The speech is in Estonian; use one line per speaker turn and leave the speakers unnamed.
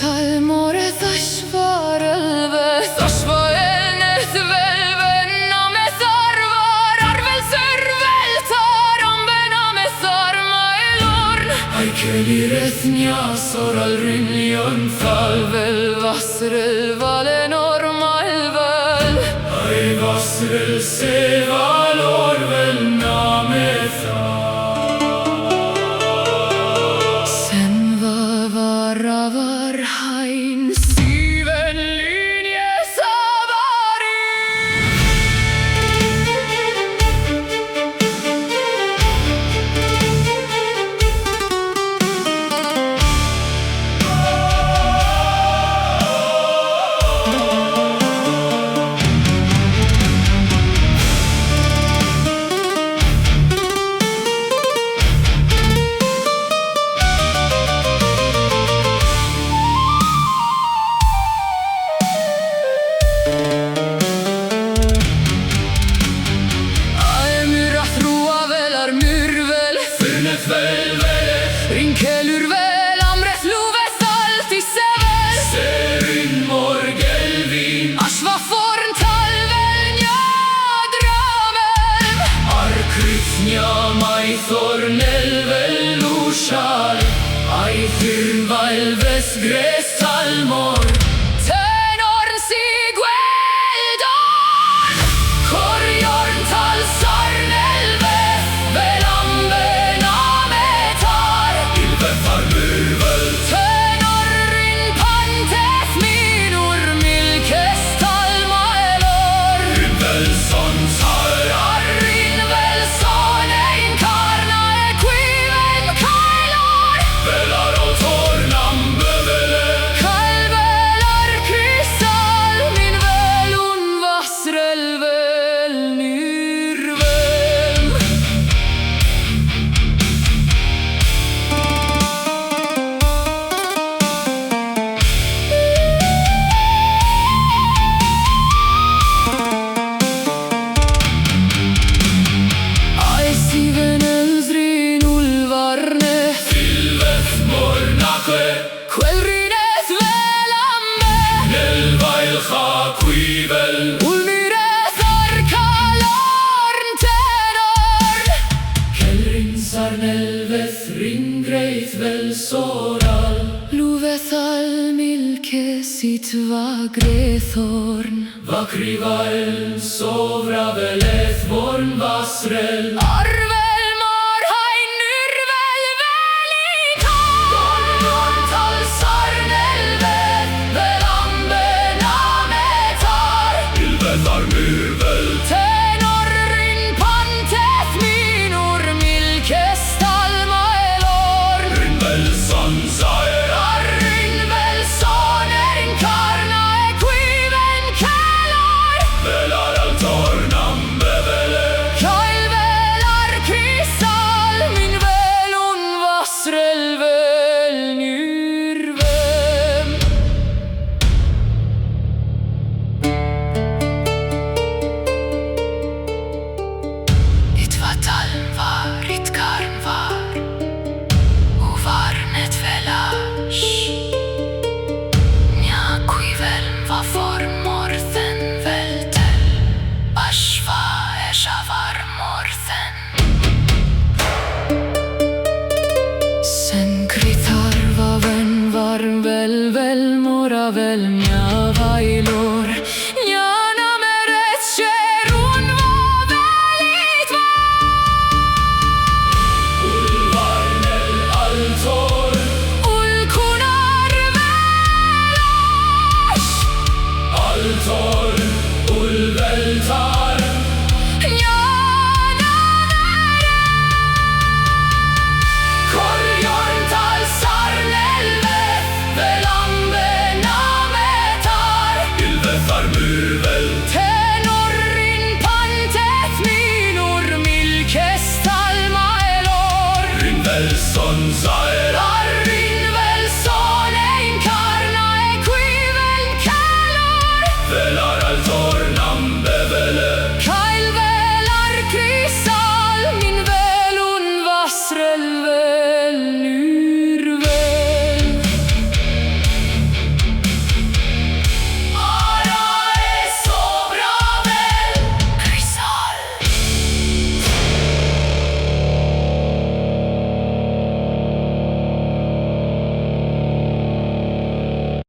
talmores asvarelves asvaelnet velvenna mesarvar arvel serveltar ambena mesarma elorn ai kelires soral rinlion falvel vasrel valen ormalvel ai vasrel sevalor vel namesa Ravar hain siven linje savari Rinkelur vel amret luves allt i sevel Serin morgelvin Ashva forn talvel njadramel Arkrifnja mai thornelvel lushal Ai firnvalves gres talmor Tenorn sigveldon Korjorn tal sarnelves velambe Tenorrin pantes minur milkes talma elor Rinvelson sar Rinvelson ein karna equiven kailor Velar och tornam bevele Kalvelar krysal min velun vasrel vel nyrvel Quelrines velambe Nelvailcha quivel Ulmires arkalorn tenor Kelrin sarnelves ringreith vel soral Luves al milkesit vagrethorn Vakrivaln sovra veleth vorn vasrel Arvel mor hain nyrvel velikan Tal sarnelvet velambe nametar Ilvetar myrvel Tenorrin pantes minur milkes talma elorn Rinvelson saer Rinvelson ein karna equiven kalor Velar al tornam bevele Kalvelar krysal min velun vasrel vel nyrvem Itva talm var, itkarn var Uvarnet velash Nja quiveln va formorthen veltel Ashva esha var morthen Sen kritar va ven var vel mora vel nja vail